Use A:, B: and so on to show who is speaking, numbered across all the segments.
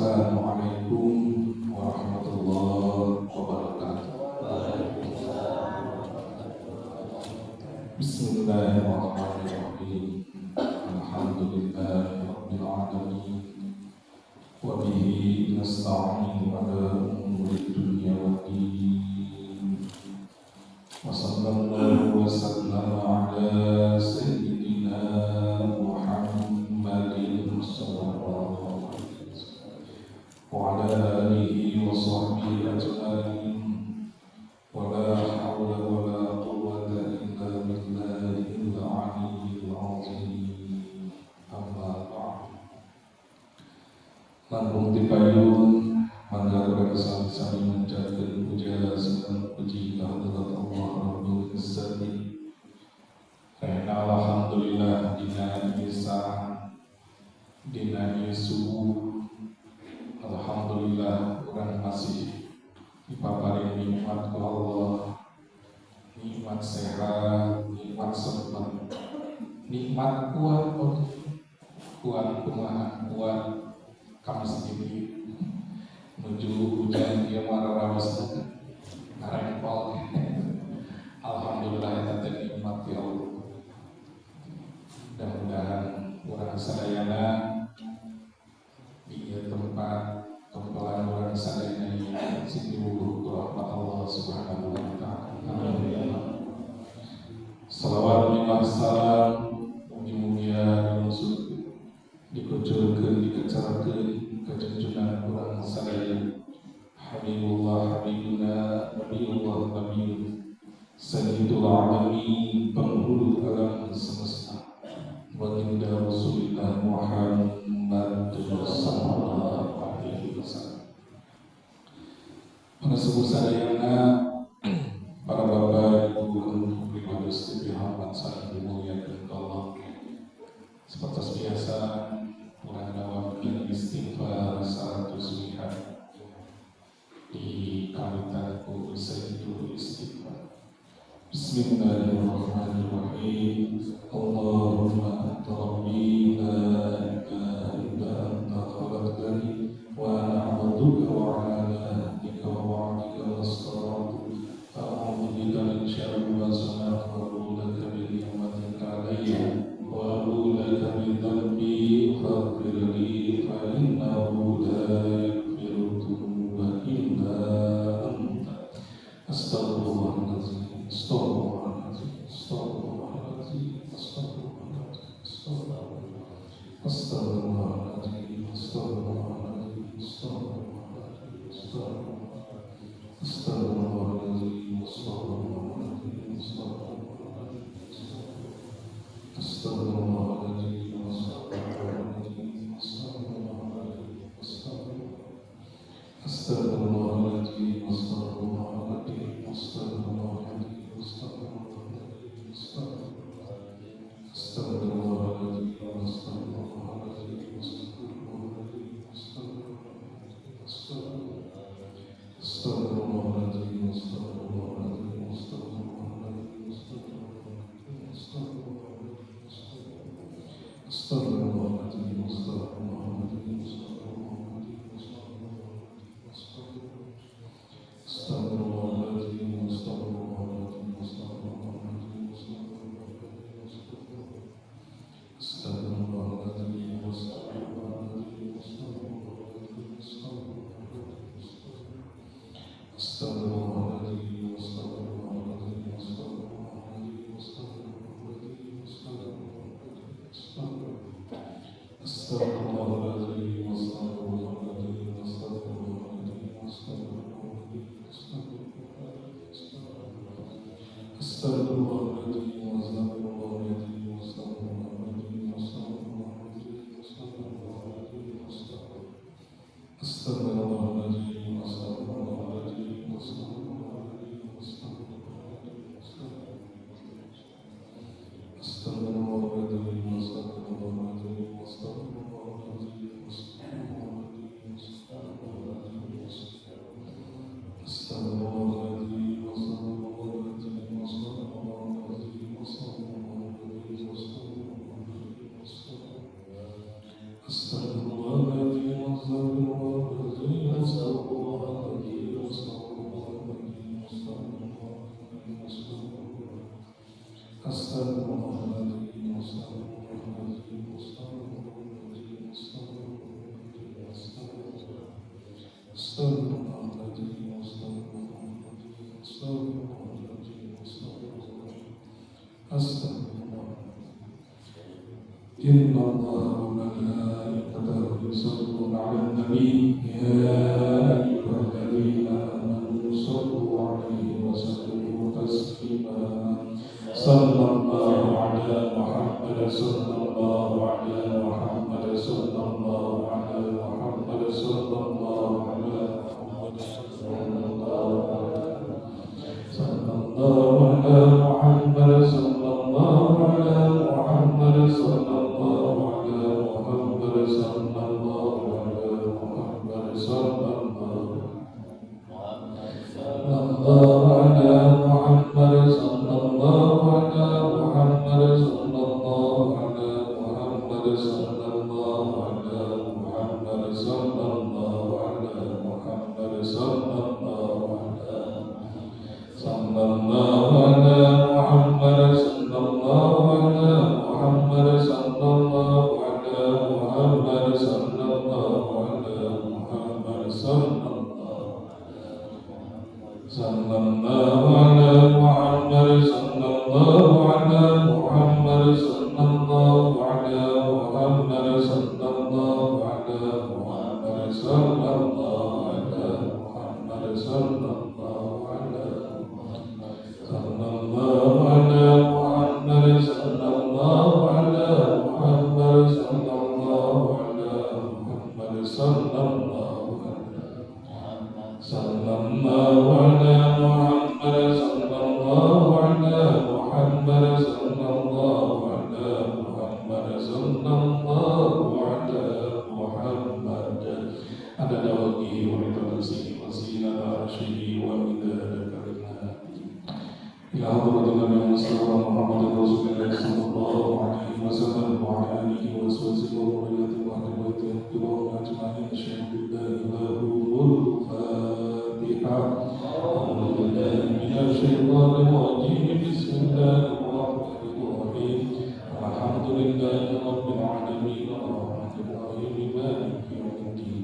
A: Assalamualaikum warahmatullahi wabarakatuh. Bismillahirrahmanirrahim. Alhamdulillahirabbil alamin. Wa bihi nasta'inu ala umuri dunya waddin. Wa sallallahu wa sallama ala sayyidina Muhammadin sallallahu alaihi wasallam wa ala alihi wa sahbihi ajma'in. Wa la hawla wa la quwwata illa billahil aliyyil azim. Amma ba'd. Langkung tipayun mangga sami menjaga puja segala puji kehadirat Allah Rabbul Izzati. Alhamdulillah dina Isa dina Yesus. Alhamdulillah orang masih dipapari nikmat ku Allah, nikmat sehat, nikmat selamat, nikmat kuat kumaha kuat kamis ini menuju hujan dia mararawas ngarempol. Alhamdulillah eta nikmat ya Allah. Mudah-mudahan orang sadayana di tempat kumpulan orang sadayana ini situ rahmat Allah Subhanahu wa taala. Amin. Salawat wa salam mugia-mugia dikucurkeun dikecarakeun ka junjungan urang sadaya Habibullah Habibuna Nabiullah Nabiul Sayyidul Alamin penghulu alam semesta baginda Rasulullah Muhammad sallallahu alaihi wasallam. Para sepuh sadayana, para bapak ibu pribadi istimewa sangat dimuliakan Allah. Seperti biasa, mulai nawafil istighfar 100 lihat di kalimatku Sayyidul Istighfar. Bismillahirrahmanirrahim. Allahumma anta rabbi la ilaha illa anta khalaqtani wa ana 'abduka wa 'ala ahdika wa wa'dika mastata'tu. A'udzu bika min syarri ma sana'tu wa a'udzu laka bi ni'matika 'alayya wa a'udzu laka bi dhanbi faghfir li fa innahu la yaghfiru dhunuba illa anta. Astaghfirullahaladzim. Astaghfirullahaladzim. Astaghfirullahaladzim. Astaghfirullahaladzim. Astaghfirullahaladzim. Astaghfirullahaladzim. Astaghfirullahaladzim. Astaghfirullahaladzim. Astaghfirullahaladzim. Astaghfirullahaladzim. Astaghfirullahaladzim. Astaghfirullahaladzim. Astaghfirullahaladzim. الله وملائكته يصلون على النبي يا أيها الذين آمنوا صلوا عليه وسلموا تسليما صلى الله على محمد صلى الله على محمد صلى الله على محمد صلى الله على محمد صلى الله على محمد صلى الله على محمد صلى الله على محمد صلى الله على محمد صلى الله على محمد صلى الله على محمد صلى الله على محمد صلى الله على محمد صلى الله على محمد صلى الله على صلى الله على محمد صلى الله على محمد صلى الله على محمد صلى الله على محمد صلى الله صلى الله على محمد صلى الله على محمد صلى الله على محمد صلى الله على محمد صلى الله على محمد صلى الله على صلى الله على محمد صلى الله على محمد صلى الله على محمد صلى الله صلى الله على محمد صلى الله على محمد صلى الله على محمد صلى الله على محمد عدد وجهه ورضا نفسه وزينة عرشه ومداد كلماته إلى حضرة النبي المصطفى محمد رسول الله صلى الله عليه وسلم وعلى آله وصحبه وذريته وأهل بيته الكرام أجمعين أشهد بالله له الفاتحة أعوذ بالله من الشيطان الرجيم بسم الله الرحمن الرحيم الحمد لله رب العالمين الرحمن الرحيم مالك يوم الدين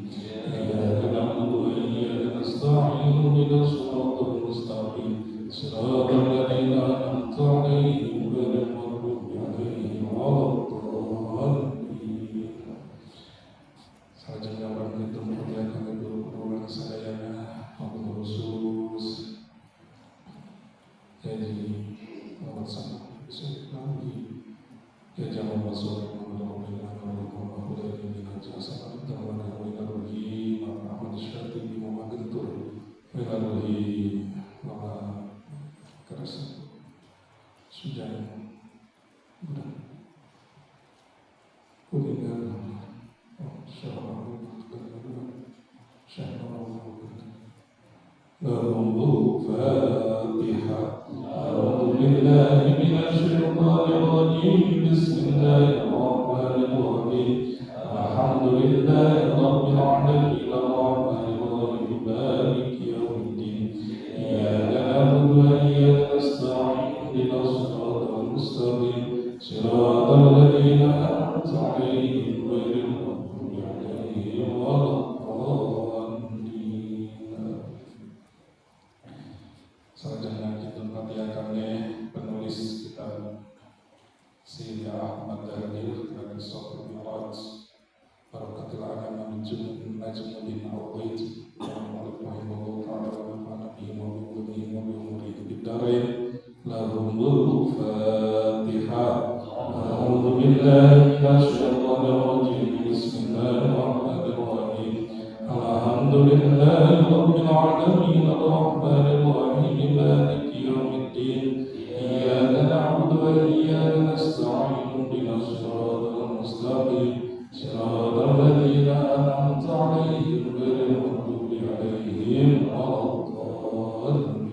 A: إياك نعبد وإياك نستعين اهدنا الصراط المستقيم صراط الذين أنعمت عليهم غير المغضوب عليهم ولا الضالين. Selanjutnya orang itu memuliakan guru-guru yang saya Abdul Khusus jadi Muhammad Sallallahu Alaihi Wasallam ya jangan masuk sudah mudah kuliah Al-Fatiha. A'udzu billahi minasy syaithanir rajim. Bismillahirrahmanirrahim. Alhamdulillahi rabbil alamin arrahmanir rahim maliki yaumiddin. Iyyaka na'budu wa iyyaka nasta'in ihdinas siratal mustaqim siratal ladzina an'amta 'alaihim ghairil maghdubi 'alaihim waladdallin. Selanjutnya kita menghadiahkannya penulis kitab Sayyid Ahmad Dahil dari Sofir Miraj Barakatul Anam Najmuddin Al-Bait Rahimahullah Ta'ala wa nafa'ana wa bihi bid-darain lahumul Fatiha. A'udzu billahi minasy syaithanir rajim. Bismillahirrahmanirrahim. Alhamdulillahi rabbil alamin arrahmanir rahim maliki yaumiddin. Iyyaka na'budu wa iyyaka nasta'in ihdinas siratal mustaqim siratal ladzina an'amta 'alaihim ghairil maghdubi 'alaihim waladdallin.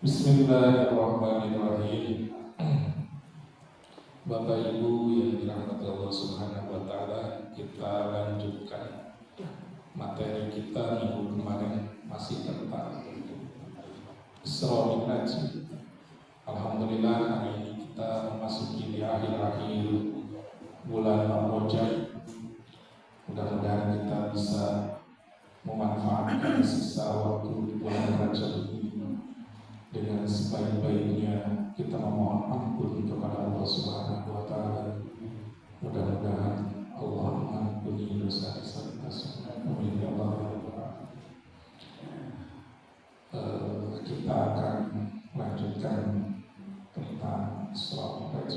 A: Bismillahirrahmanirrahim. Bapak Ibu yang dirahmati Allah Subhanahu wa taala, kita lanjutkan materi kita minggu kemarin masih tentang Isra Mi'raj. Alhamdulillah hari ini kita memasuki di akhir-akhir bulan Rajab. Mudah-mudahan kita bisa memanfaatkan sisa waktu di bulan Rajab ini dengan sebaik-baiknya. Kita memohon ampun kepada Allah Subhanahu wa taala kita akan melanjutkan tentang Isra Mi'raj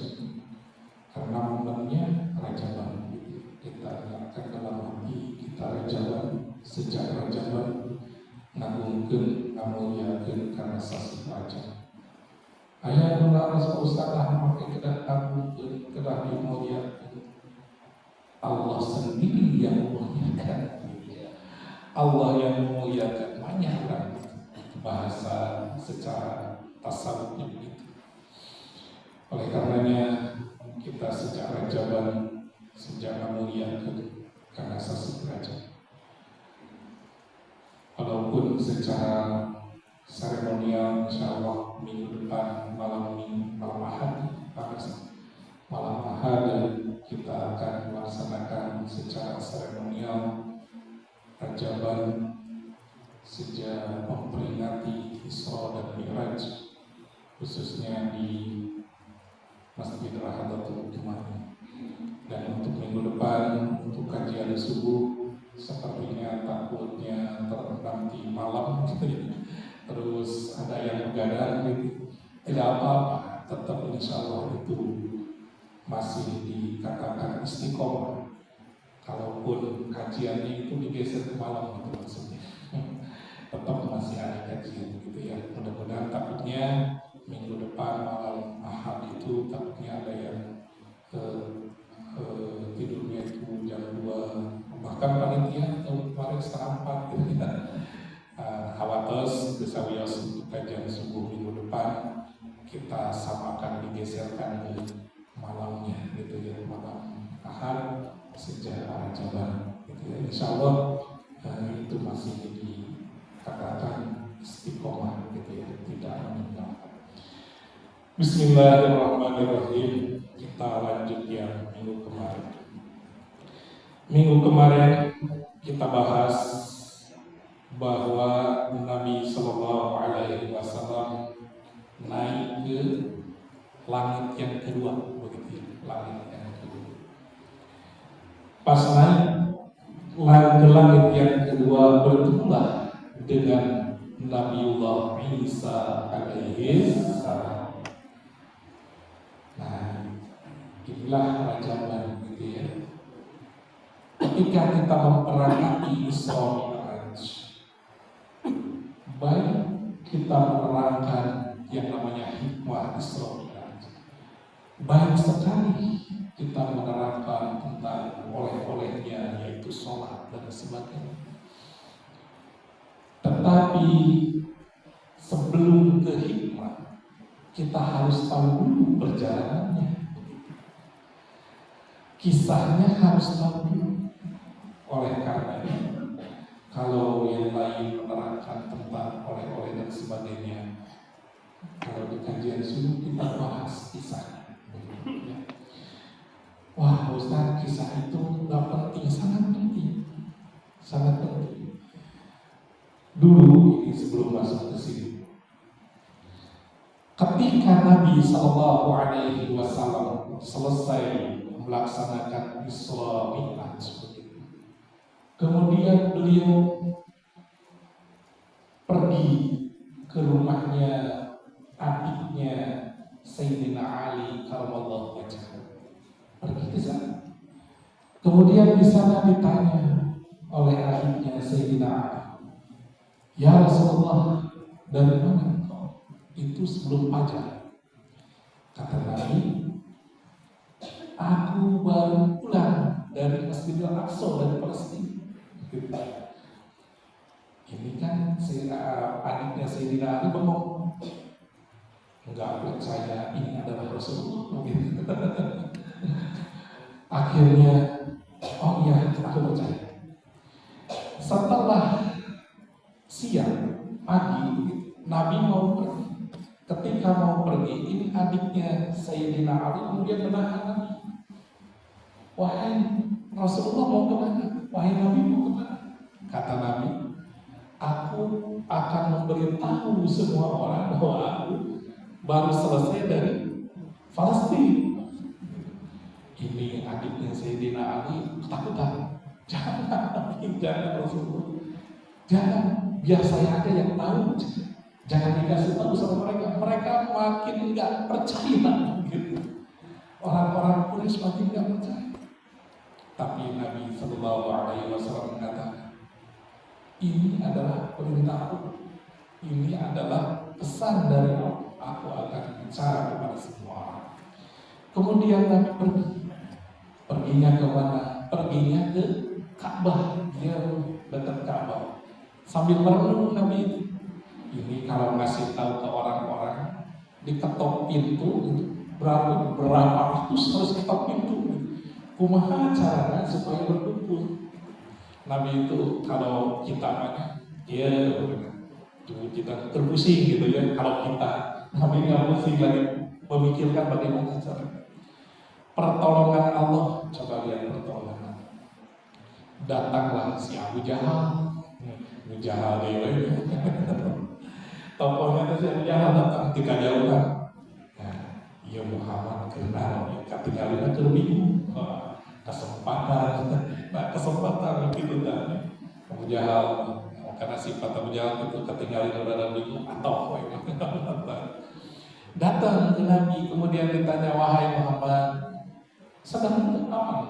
A: karena momennya Rajaban. Kita ingatkan dalam hati kita Rajaban, sejak Rajaban ngagungkeun ngamuliakeun karena sasi Raja. Aya nu laras Ustaz make kedah ngagungkeun kedah dimuliakeun. Allah sendiri yang memuliakan. Allah yang memuliakan, banyak kan bahasa secara tasawufnya begitu. Oleh karenanya kita sejak Rajaban sejak memuliakan karena sasi Raja. Walaupun secara seremonial insya Allah minggu depan malam Ahad malam Ahad kita akan melaksanakan secara seremonial Rajaban sejak memperingati Isra dan Mi'raj, khususnya di Masjid Rahadatul Jum'ah. Dan untuk minggu depan untuk kajian subuh sepertinya takutnya terendam di malam gitu ya. Terus ada yang begadang gitu. Tidak apa-apa, tetap insya Allah itu masih dikatakan istiqomah. Kalaupun kajiannya itu digeser ke malam gitu maksudnya, tetap masih ada kajian gitu ya. Mudah-mudahan takutnya minggu depan malam Ahad itu takutnya ada yang tidurnya itu jam 2, bahkan panitia tahun kemarin setengah 4 gitu ya. Hawatos besawios untuk kajian subuh minggu depan kita samakan digeserkan ke malamnya gitu ya, malam Ahad sejak Rajaban gitu ya. Insya Allah itu masih dikatakan istiqomah gitu ya, tidak meninggalkan. Bismillahirrahmanirrahim. Kita lanjut yang minggu kemarin. Minggu kemarin kita bahas bahwa Nabi Shallallahu Alaihi Wasallam naik ke langit yang kedua, begitu ya, langit yang kedua. Pas naik ke langit yang kedua bertemulah dengan Nabiullah Isa alaihi salam. Nah, inilah Rajaban gitu ya. Ketika kita memperingati Isra Mi'raj, baik kita menerangkan yang namanya hikmah Isra Mi'raj, baik sekali kita menerangkan tentang oleh-olehnya yaitu sholat dan sebagainya. Tetapi sebelum ke hikmah, kita harus tahu dulu perjalanannya. Kisahnya harus tahu dulu. Oleh karena itu, kalau yang lain menerangkan tentang oleh-oleh dan sebagainya, kalau di kajian subuh kita bahas kisahnya. Wah Ustaz, kisah itu nggak penting, sangat penting, sangat penting. Dulu ini sebelum masuk ke sini, ketika Nabi Shallallahu Alaihi Wasallam selesai melaksanakan Isra Mi'raj, kemudian beliau pergi ke rumahnya adiknya Sayyidina Ali karramallahu wajhahu. Pergi ke sana. Kemudian di sana ditanya oleh adiknya Sayyidina Ali, "Ya Rasulullah, dari mana engkau?" Itu sebelum fajar. Kata Nabi, "Aku baru pulang dari Masjidil Aqsa dari Palestina." Ini kan adiknya Sayyidina Ali bengong, enggak percaya ini adalah Rasulullah. Akhirnya, oh iya, aku percaya. Setelah siang, pagi, Nabi mau pergi. Ketika mau pergi, ini adiknya Sayyidina Ali kemudian menahan Nabi. Wahai Rasulullah mau kemana? Wahai Nabi mau kemana? Kata Nabi, aku akan memberitahu semua orang bahwa aku baru selesai dari Palestina. Ini adiknya Sayyidina Ali ketakutan. Jangan Rasulullah, jangan, biar saya aja yang tahu. Jangan dikasih tahu sama mereka, mereka makin nggak percaya gitu. Orang-orang Quraisy makin nggak percaya. Tapi Nabi Shallallahu Alaihi Wasallam mengatakan, ini adalah perintahku, ini adalah pesan dari Allah. Aku akan bicara kepada semua orang. Kemudian Nabi perginya ke mana? Perginya ke Ka'bah. Dia dekat Ka'bah. Sambil merenung Nabi itu, ini kalau ngasih tahu ke orang-orang, diketok pintu, berapa ratus harus ketok pintu. Kumaha caranya supaya berkumpul? Nabi itu kalau kita mana, dia kita terpusing gitu ya. Kalau kita, Nabi nggak pusing lagi memikirkan bagaimana caranya. Pertolongan Allah, coba lihat pertolongan. Datanglah si Abu Jahal, Abu Jahal dewe. Tokohnya itu si Abu Jahal datang ketika jauhan. Nah, iya Muhammad kenal, ketinggalan terbingung. Kesempatan begitu kan. Abu Jahal, karena sifat Abu Jahal itu ketinggalan dalam bingung atau datang ke Nabi, kemudian ditanya, wahai Muhammad, sedang apa?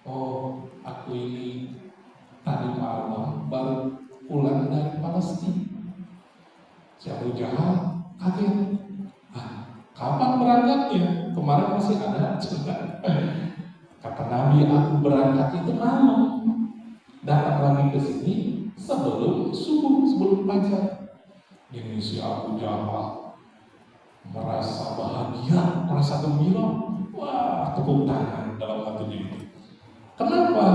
A: Oh, aku ini tadi malam baru pulang dari Palestina. Si Abu Jahal kaget. Kapan berangkatnya? Kemarin masih ada. Kata Nabi, aku berangkat itu malam. Datang lagi ke sini sebelum subuh, sebelum fajar. Ini si Abu Jahal merasa bahagia, merasa gembira. Wah, tepuk tangan dalam hatinya itu. Kenapa?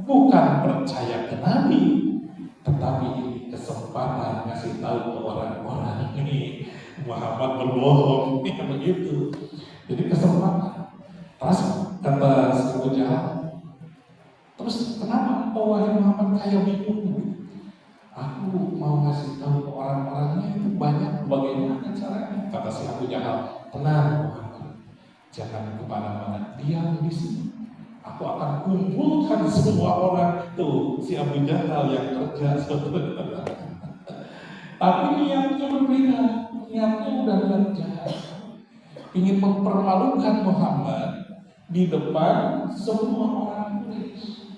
A: Bukan percaya ke Nabi, tetapi ini kesempatan ngasih tahu ke orang-orang ini Muhammad berbohong, ya begitu. Jadi kesempatan. Terus kata Abu Jahal, terus kenapa kau wahai Muhammad kayak bingung? Aku mau ngasih tahu ke orang-orangnya itu banyak, bagaimana caranya? Kata si Abu Jahal, tenang Muhammad, jangan kemana-mana, diam di sini. Aku akan kumpulkan semua orang. Tuh si Abu Jahal yang kerja sebetulnya. Tapi niatnya berbeda, niatnya udah niat jahat, ingin mempermalukan Muhammad di depan semua orang Quraisy.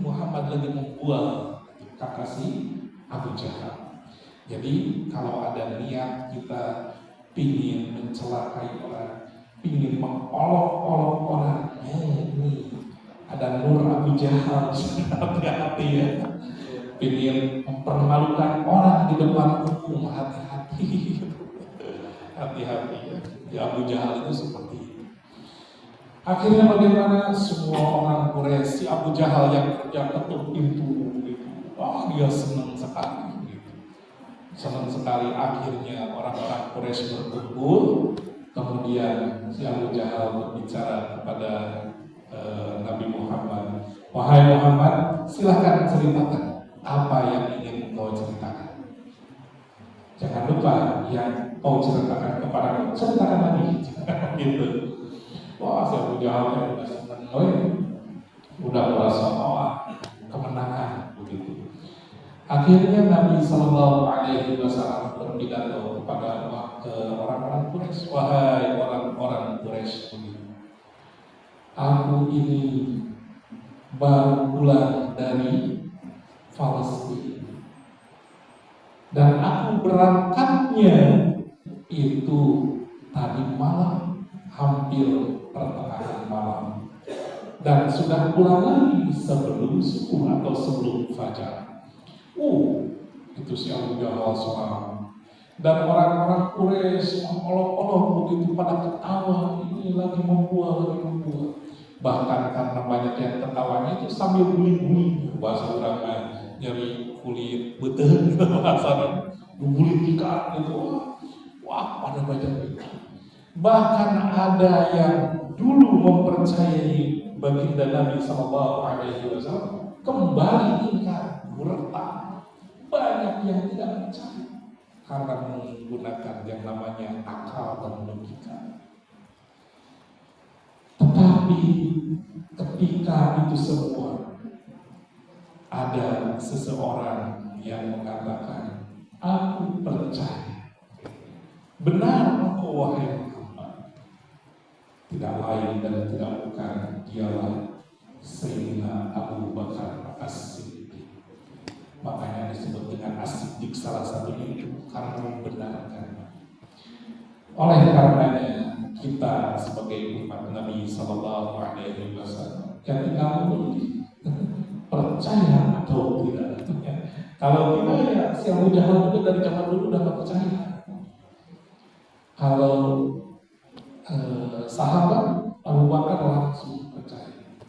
A: Muhammad lagi membual kata si Abu Jahal. Jadi kalau ada niat kita ingin mencelakai orang, ingin mengolok-olok orang, ini ada nur Abu Jahal, hati-hati ya. Ingin mempermalukan orang di depan umum, hati-hati. Hati-hati ya. Ya Abu Jahal itu seperti itu. Akhirnya bagaimana? Semua orang Quraisy, si Abu Jahal yang kerja ketuk pintu gitu. Wah, dia senang sekali gitu. Senang sekali. Akhirnya orang-orang Quraisy berkumpul. Kemudian si Abu Jahal berbicara kepada Nabi Muhammad. Wahai Muhammad, silahkan ceritakan apa yang ingin kau ceritakan. Jangan lupa yang kau ceritakan kepada ceritakan lagi. Gitu. Wah, si Abu Jahal udah senang, udah merasa kemenangan begitu. Akhirnya Nabi Sallallahu Alaihi Wasallam berpidato kepada orang-orang Quraisy, wahai orang-orang Quraisy, aku ini baru pulang dari Palestina dan aku berangkatnya itu tadi malam, hampir pertengahan malam, dan sudah pulang lagi sebelum subuh atau sebelum fajar. Itu si Abu Jahal seorang. Dan orang-orang Quraisy mengolok-olok begitu pada ketawa, ini lagi membual. Bahkan karena banyak yang ketawanya itu sambil guling-guling, bahasa orang nyari kulit betul bahasa guling ikan gitu. Wah, pada banyak itu. Bahkan ada yang dulu mempercayai baginda Nabi Sallallahu Alaihi Wasallam kembali ingkar, murtad. Banyak yang tidak percaya karena menggunakan yang namanya akal dan logika. Tetapi ketika itu semua ada seseorang yang mengatakan, Aku percaya. Benar engkau wahai Muhammad. Tidak lain dan tidak bukan dialah Sayyidina Abu Bakar As-Siddiq. Makanya disebut dengan As-Siddiq salah satunya itu karena membenarkan. Oleh karenanya kita sebagai umat Nabi Sallallahu Alaihi Wasallam ketika memilih percaya atau tidak. Kalau tidak ya si Abu Jahal itu dari zaman dulu udah gak percaya. Kalau sahabat Abu Bakar langsung percaya.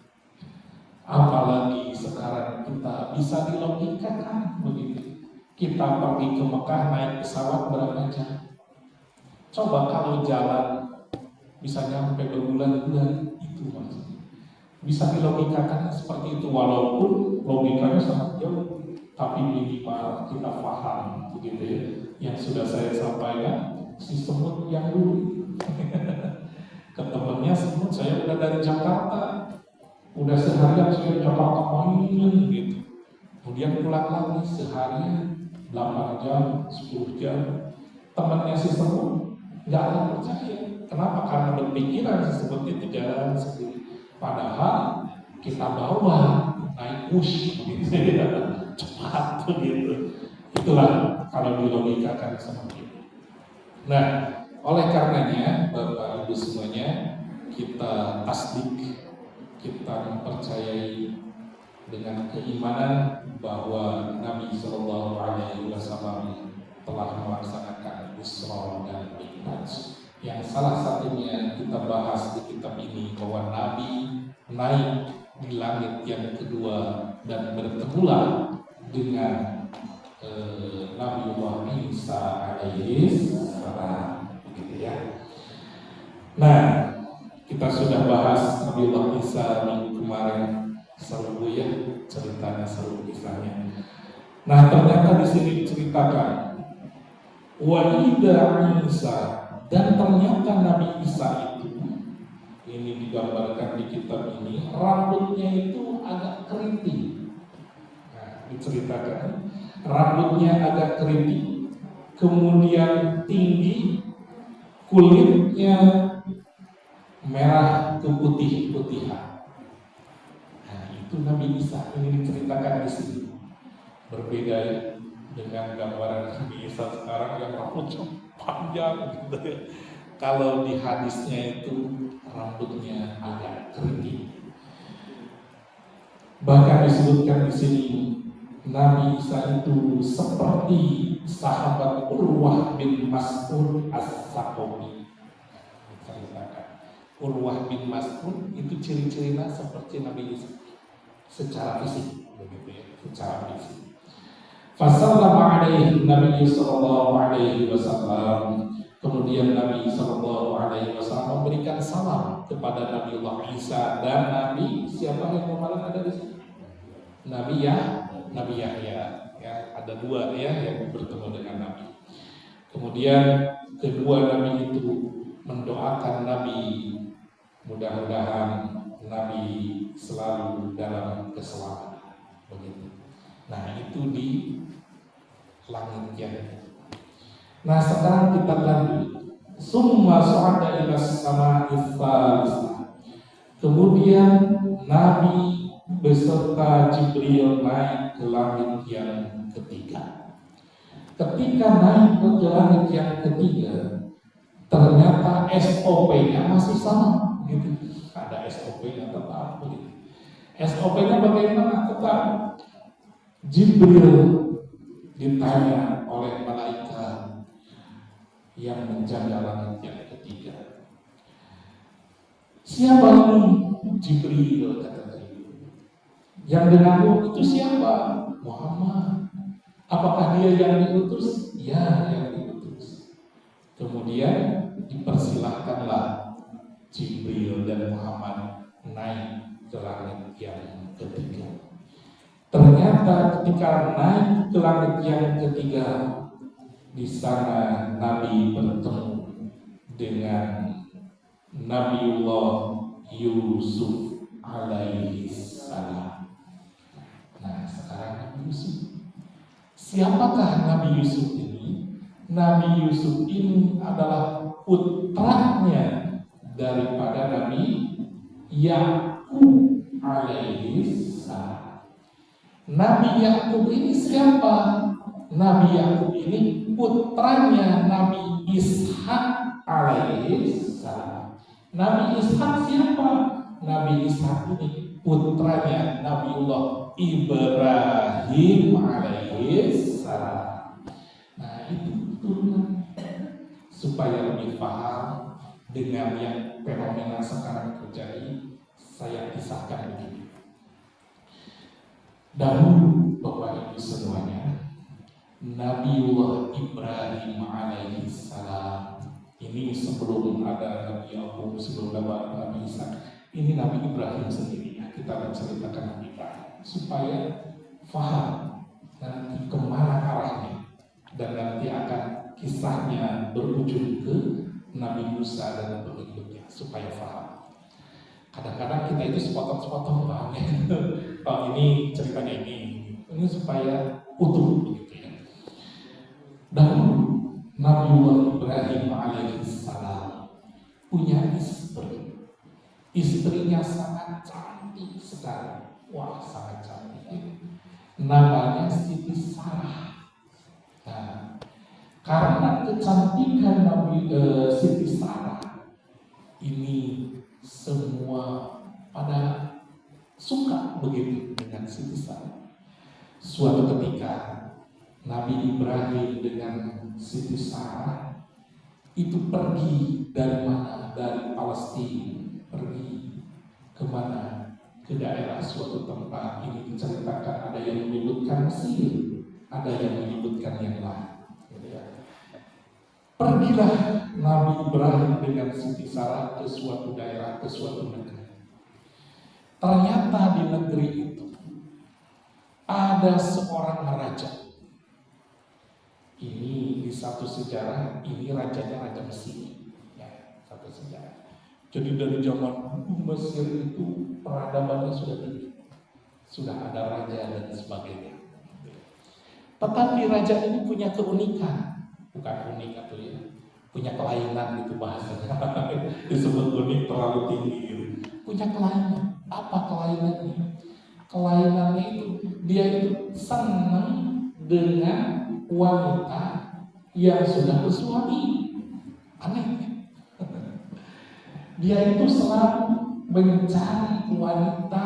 A: Apalagi sekarang kita bisa dilogikakan begitu. Kita pergi ke Mekah naik pesawat berapa jam? Coba kalau jalan bisa nyampe berbulan-bulan, itu maksudnya. Bisa dilogikakan seperti itu, walaupun logikanya sangat jauh, tapi minimal kita paham begitu ya. Yang sudah saya sampaikan, si semut yang dulu ketemunya semut, saya udah dari Jakarta, udah seharian saya di Jakarta main gitu, kemudian pulang lagi seharian 8 jam, 10 jam, temannya si semut nggak akan percaya. Kenapa? Karena berpikiran si semut itu jalan sendiri. Padahal kita bawa naik bus gitu ya, cepat gitu. Itulah kalau dilogikakan seperti itu. Nah, oleh karenanya Bapak Ibu semuanya, kita tasdik, kita mempercayai dengan keimanan bahwa Nabi Shallallahu Alaihi Wasallam telah melaksanakan Isra dan Mi'raj. Yang salah satunya kita bahas di kitab ini bahwa Nabi naik di langit yang kedua dan bertemulah dengan Nabiullah Isa alaihi salam, gitu ya. Nah, kita sudah bahas Nabiullah Isa minggu kemarin, seru ya ceritanya, seru kisahnya. Nah, ternyata di sini diceritakan Walida Isa, dan ternyata Nabi Isa itu, ini digambarkan di kitab ini, rambutnya itu agak keriting. Nah, diceritakan rambutnya agak keriting, kemudian tinggi, kulitnya merah keputih-putihan. Nah, itu Nabi Isa ini diceritakan di sini. Berbeda dengan gambaran Nabi Isa sekarang yang rambutnya panjang gitu ya. Kalau di hadisnya itu rambutnya agak keriting. Bahkan disebutkan di sini Nabi Isa itu seperti sahabat Urwah bin Mas'ud As-Saqafi. Urwah bin Mas'ud itu ciri-cirinya seperti Nabi Isa secara fisik, begitu ya, secara fisik. Fasallama alaihi Nabi sallallahu alaihi wasallam. Kemudian Nabi sallallahu alaihi wasallam memberikan salam kepada Nabiullah Isa dan Nabi siapa yang kemarin ada di sini? Nabi Yahya. Ya, ada dua ya yang bertemu dengan Nabi. Kemudian kedua Nabi itu mendoakan Nabi mudah-mudahan Nabi selalu dalam keselamatan. Begitu. Nah, itu di langit yang. Nah, sekarang kita lanjut. Summa su'ada ila sama'is tsalisah. Kemudian Nabi beserta Jibril naik ke langit yang ketiga. Ketika naik ke langit yang ketiga, ternyata SOP-nya masih sama gitu. Ada SOP-nya tetap begitu. SOP-nya bagaimana? Tetap Jibril ditanya oleh malaikat yang menjaga langit yang ketiga, siapa ini? Jibril, kata Jibril. Yang denganmu itu siapa? Muhammad. Apakah dia yang diutus? Ya, yang diutus. Kemudian dipersilahkanlah Jibril dan Muhammad naik ke langit yang ketiga. Ternyata ketika naik ke langit yang ketiga, di sana Nabi bertemu dengan Nabiullah Yusuf alaihi salam. Nah, sekarang Nabi Yusuf. Siapakah Nabi Yusuf ini? Nabi Yusuf ini adalah putranya daripada Nabi Yakub alaihi salam. Nabi Yakub ini siapa? Nabi Yakub ini putranya Nabi Ishak alaihi salam. Nabi Ishak siapa? Nabi Ishak ini putranya Nabiullah Ibrahim alaihi salam. Nah, itu turunan supaya lebih paham dengan yang fenomena sekarang terjadi. Saya kisahkan begini. Dahulu Bapak Ibu semuanya, Nabiullah Ibrahim alaihi salam ini sebelum ada Nabi Yakub, sebelum ada Nabi Ishak, ini Nabi Ibrahim sendiri. Kita akan ceritakan Nabi Ibrahim supaya faham nanti kemana arahnya, dan nanti akan kisahnya berujung ke Nabi Musa dan pengikutnya supaya faham. Kadang-kadang kita itu sepotong-sepotong bahannya. Oh, ini ceritanya ini supaya utuh begitu ya. Dahulu Nabiullah Ibrahim alaihissalam punya istri. Istrinya sangat cantik sekali. Wah, sangat cantik. Namanya Siti Sarah. Nah, karena kecantikan Siti Sarah ini, semua pada suka begitu dengan Siti Sarah. Suatu ketika Nabi Ibrahim dengan Siti Sarah itu pergi dari mana? Dari Palestina. Pergi kemana? Ke daerah suatu tempat. Ini diceritakan ada yang menyebutkan Mesir, ada yang menyebutkan yang lain. Pergilah Nabi Ibrahim dengan Siti Sarah ke suatu daerah, ke suatu negeri. Ternyata di negeri itu ada seorang raja. Ini di satu sejarah, ini rajanya Raja Mesir. Ya, satu sejarah. Jadi dari zaman Mesir itu peradabannya sudah tinggi, sudah ada raja dan sebagainya. Tetapi raja ini punya keunikan, bukan unik atau ya, punya kelainan itu bahasanya. Disebut unik terlalu tinggi gitu. Punya kelainan. Apa kelainannya? Kelainannya itu dia itu senang dengan wanita yang sudah bersuami. Aneh. Dia itu selalu mencari wanita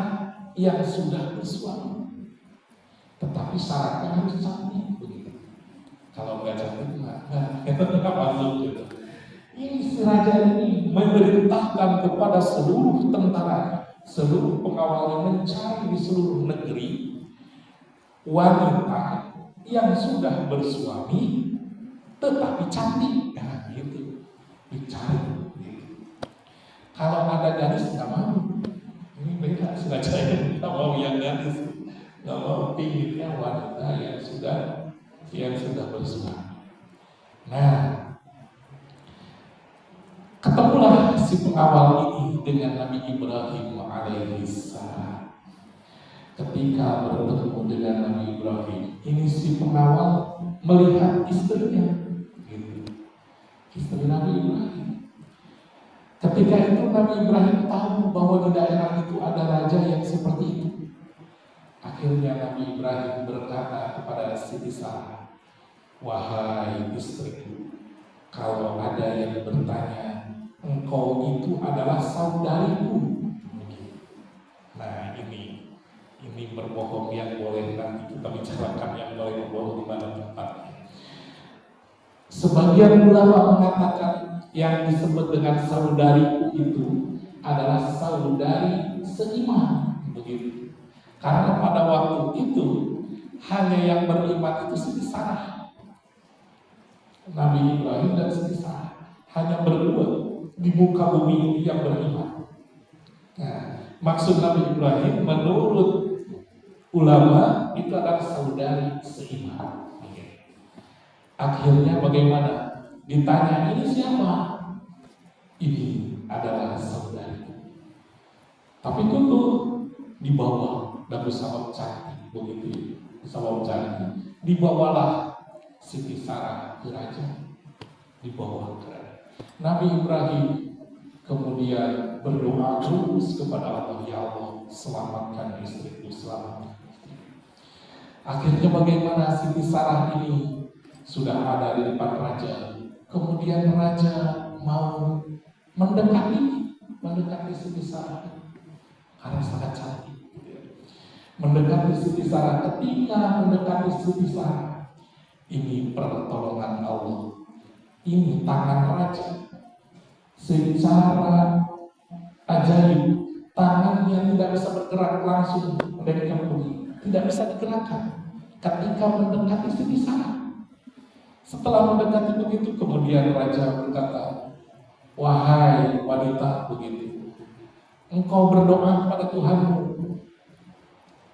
A: yang sudah bersuami. Tetapi syaratnya harus cantik begitu. Kalau nggak cantik nggak masuk gitu. Ini si raja ini memerintahkan kepada seluruh tentara, seluruh pengawalnya mencari di seluruh negeri wanita yang sudah bersuami tetapi cantik. Nah gitu, dicari gitu. Kalau ada gadis nggak mau, ini beda, sengaja nggak mau yang gadis, nggak mau, pinginnya wanita yang sudah bersuami. Nah, ketemulah si pengawal ini dengan Nabi Ibrahim alaihissalam. Ketika bertemu dengan Nabi Ibrahim, ini si pengawal melihat istrinya, gitu. Istri Nabi Ibrahim. Ketika itu Nabi Ibrahim tahu bahwa di daerah itu ada raja yang seperti itu. Akhirnya Nabi Ibrahim berkata kepada Siti Sarah, "Wahai istriku, kalau ada yang bertanya, engkau itu adalah saudariku." Nah ini berbohong yang boleh nanti kita bicarakan, yang boleh berbohong di mana tempatnya. Sebagian ulama mengatakan yang disebut dengan saudariku itu adalah saudari seiman, begitu. Karena pada waktu itu hanya yang beriman itu Siti Sarah. Nabi Ibrahim dan Siti Sarah hanya berdua di muka bumi ini yang beriman. Nah, maksud Nabi Ibrahim menurut ulama itu adalah saudari seiman. Akhirnya bagaimana? Ditanya, ini siapa? Ini adalah saudariku. Tapi tunggu, dibawa dan bersama cantik begitu, bersama cantik. Dibawalah Siti Sarah ke raja, dibawa ke raja. Nabi Ibrahim kemudian berdoa terus kepada Allah, ya Allah, selamatkan istriku, selamatkan istriku. Akhirnya bagaimana Siti Sarah ini sudah ada di depan raja. Kemudian raja mau mendekati Siti Sarah karena sangat cantik. Mendekati Siti Sarah, ketika mendekati Siti Sarah, ini pertolongan Allah. Ini tangan raja secara ajaib, tangannya tidak bisa bergerak langsung mendekati bumi, tidak bisa digerakkan ketika mendekati Siti Sarah. Setelah mendekati begitu, kemudian raja berkata, wahai wanita begitu, engkau berdoa kepada Tuhanmu,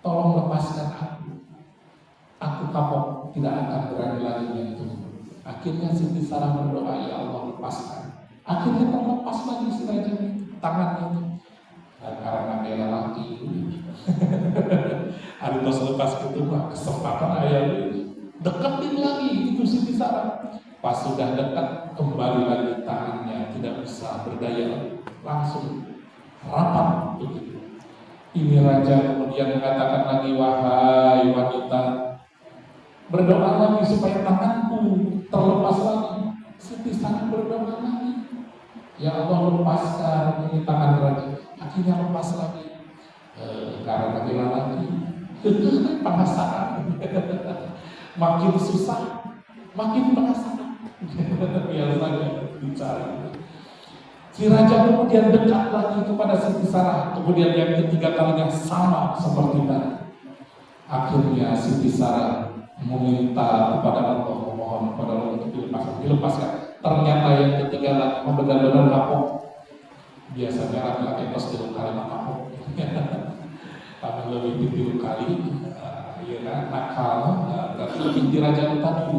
A: tolong lepaskan aku. Aku kapok, tidak akan berani lagi menyentuhmu. Akhirnya Siti Sarah berdoa, ya Allah, lepaskan. Akhirnya terlepas lagi si raja tangannya itu. Dan karena dia lelaki, hari tos lepas itu kesempatan ayah deketin lagi itu Siti Sarah. Pas sudah dekat, kembali lagi tangannya tidak bisa berdaya, langsung rapat begitu. Ini raja kemudian mengatakan lagi, wahai wanita, berdoa lagi supaya tanganku terlepas lagi. Siti Sarah berdoa lagi, ya Allah, lepaskan ini tangan raja. Akhirnya lepas lagi. Karena dia lagi penasaran. Makin susah, makin penasaran. Biasanya dicari. Si raja kemudian dekat lagi kepada Siti Sarah. Kemudian yang ketiga kalinya sama seperti tadi. Akhirnya Siti Sarah meminta kepada Allah, memohon kepada Allah untuk dilepaskan. Ternyata yang ketiga lagi benar-benar kapok. Biasanya laki-laki pas 3 kali kapok. Tapi lebih 3 kali, ya kan, nakal, tapi lebih diraja tadi.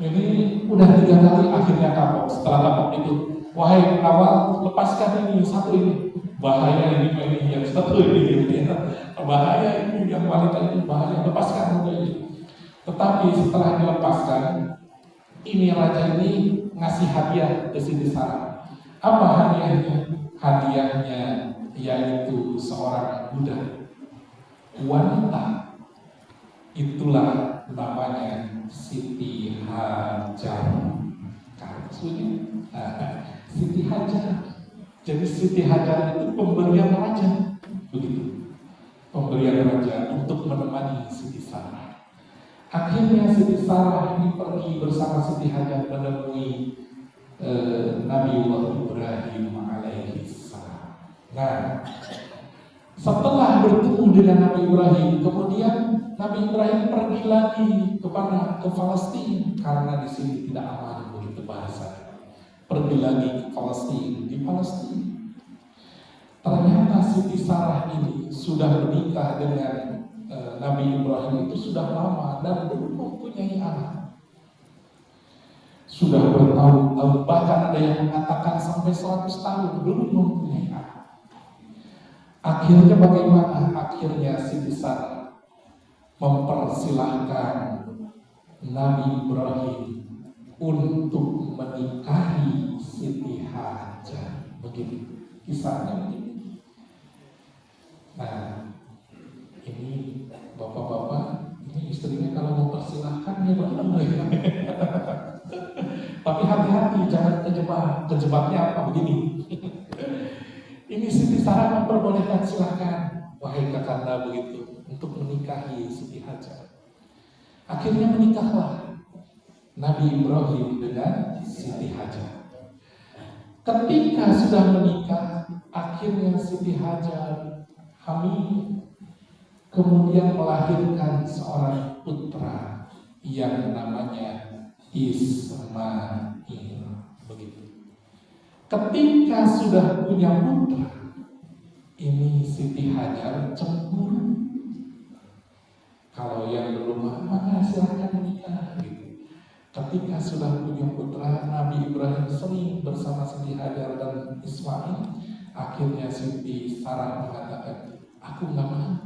A: Jadi udah 3 kali akhirnya kapok. Setelah kapok itu, wahai pengawal, lepaskan ini satu ini. Bahaya ini yang satu ini, gitu ya. Bahaya ini yang wanita itu bahaya, lepaskan ini. Tetapi setelah dilepaskan, ini raja ini ngasih hadiah ke Siti Sarah. Apa hadiahnya? Hadiahnya yaitu seorang budak wanita. Itulah namanya Siti Hajar. Siti Hajar. Jadi Siti Hajar itu pemberian raja, begitu. Pemberian raja untuk menemani Siti Sarah. Akhirnya Siti Sarah ini pergi bersama Siti Hajar menemui Nabiullah Ibrahim alaihi salam. Nah, setelah bertemu dengan Nabi Ibrahim, kemudian Nabi Ibrahim pergi lagi ke Palestina karena di sini tidak aman, begitu bahasa. Pergi lagi ke Palestina, di Palestina. Ternyata Siti Sarah ini sudah menikah dengan Nabi Ibrahim itu sudah lama dan belum mempunyai anak. Sudah bertahun-tahun, bahkan ada yang mengatakan sampai 100 tahun belum mempunyai anak. Akhirnya bagaimana? Akhirnya Siti Sarah mempersilahkan Nabi Ibrahim untuk menikahi Siti Hajar. Begitu kisahnya begini. Nah, ini bapak-bapak, ini istrinya kalau mau persilahkan ya boleh. Tapi hati-hati, jangan kejebak. Kejebaknya apa? Begini. Ini Siti Sarah memperbolehkan, silahkan, wahai kakanda begitu, untuk menikahi Siti Hajar. Akhirnya menikahlah Nabi Ibrahim dengan Siti Hajar. Ketika sudah menikah, akhirnya Siti Hajar hamil, kemudian melahirkan seorang putra yang namanya Ismail. Begitu. Ketika sudah punya putra, ini Siti Hajar cemburu. Kalau yang belum maka silahkan menikah. Gitu. Ketika sudah punya putra, Nabi Ibrahim sering bersama Siti Hajar dan Ismail. Akhirnya Siti Sarah mengatakan, aku nggak mau.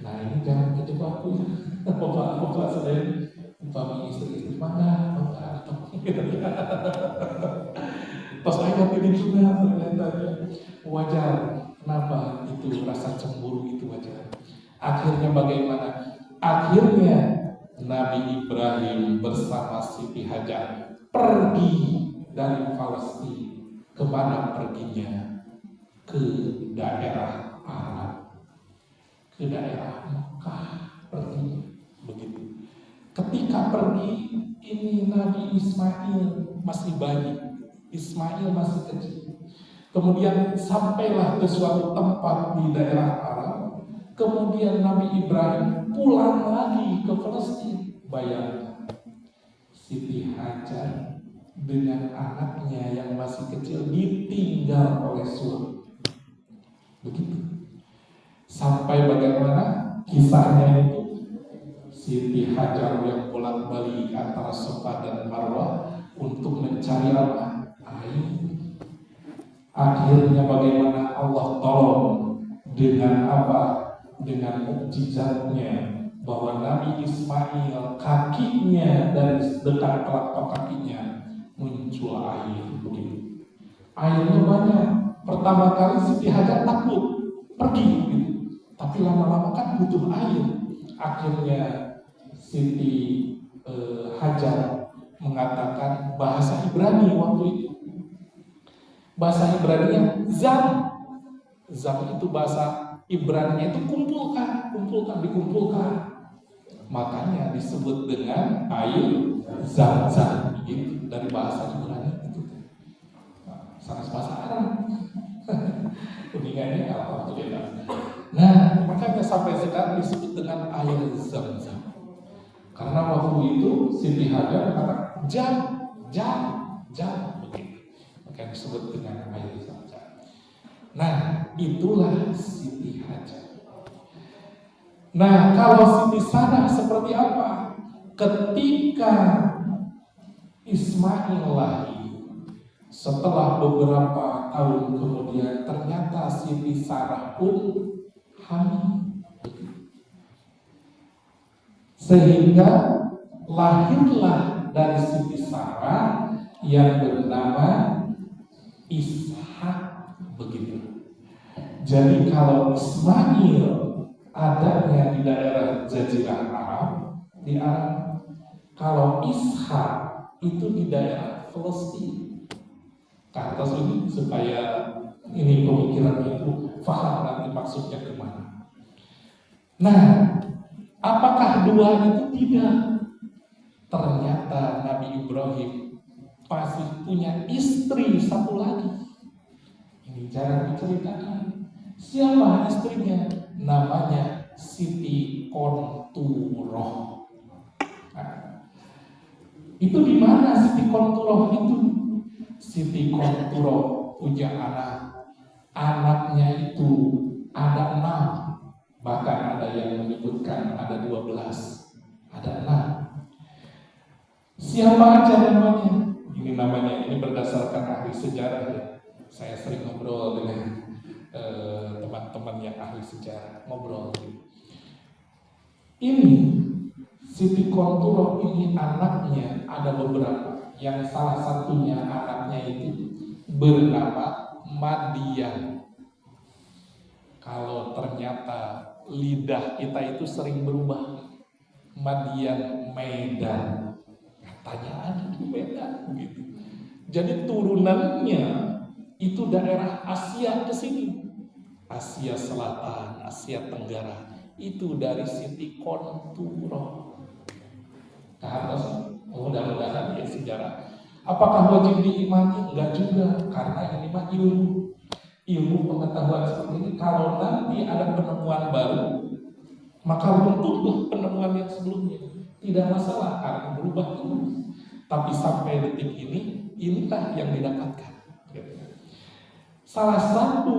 A: Nah ini jangan kejebak aku ya. Bapak saya suami istri mana? Bapak atau pas ayat ini juga ternyata wajar. Kenapa itu rasa cemburu itu wajar? Akhirnya bagaimana? Akhirnya Nabi Ibrahim bersama Siti Hajar pergi dari Palestina. Kemana perginya? Ke daerah Arab, ke daerah Mekah pergi begitu. Ketika pergi ini Nabi Ismail masih bayi, Ismail masih kecil. Kemudian sampailah ke suatu tempat di daerah Arab. Kemudian Nabi Ibrahim pulang lagi ke Palestina. Bayangkan Siti Hajar dengan anaknya yang masih kecil ditinggal oleh suami. Begitu. Sampai bagaimana kisahnya itu Siti Hajar yang bolak-balik antara Safa dan Marwah untuk mencari apa? Air. Akhirnya bagaimana Allah tolong dengan apa? Dengan mukjizatnya bahwa Nabi Ismail kakinya dari dekat telapak kakinya muncul air begitu. Airnya banyak. Pertama kali Siti Hajar takut pergi gitu. Tapi lama-lama kan butuh air. Akhirnya Siti Hajar mengatakan bahasa Ibrani waktu itu. Bahasa Ibrani zam. Zam itu bahasa Ibrani itu kumpulkan, dikumpulkan. Makanya disebut dengan air zam-zam gitu dari bahasa Ibrani itu. Sangat bahasa Arab. Kuningannya alhamdulillah. Nah, makanya sampai sekarang disebut dengan air zam-zam. Karena waktu itu Siti Hajar kata jam begitu. Maka disebut dengan air zam-zam. Nah, itulah Siti Hajar. Nah, kalau Siti Sarah seperti apa? Ketika Ismail lahir, setelah beberapa tahun kemudian ternyata Siti Sarah pun hamil. Sehingga lahirlah dari Siti Sarah yang bernama Ishak begitu. Jadi kalau Ismail adanya di daerah Jazirah Arab, di Arab. Kalau Ishak itu di daerah Palestina. Kata ini supaya ini pemikiran itu faham nanti maksudnya kemana. Nah, apakah dua itu tidak? Ternyata Nabi Ibrahim masih punya istri satu lagi. Ini jarang diceritakan. Siapa istrinya? Namanya Siti Konturoh. Nah, itu di mana Siti Konturoh itu? Siti Konturoh punya anak. Anaknya itu ada 6. Bahkan ada yang menyebutkan ada 12. Ada 6. Siapa aja namanya? Ini berdasarkan ahli sejarah ya. Saya sering ngobrol dengan teman-teman yang ahli sejarah, ngobrol. Ini Siti Konturoh ini anaknya ada beberapa. Yang salah satunya anaknya itu bernama Madian. Kalau ternyata lidah kita itu sering berubah. Madian Medan. Katanya ada di Medan gitu. Jadi turunannya itu daerah Asia ke sini. Asia Selatan, Asia Tenggara. Itu dari Siti Konturoh. Ke atas, mudah-mudahan ya sejarah. Apakah wajib diimani? Enggak juga, karena ini mah ilmu pengetahuan seperti ini. Kalau nanti ada penemuan baru, maka runtuhlah penemuan yang sebelumnya. Tidak masalah karena berubah terus. Tapi sampai detik ini, inilah yang didapatkan. Salah satu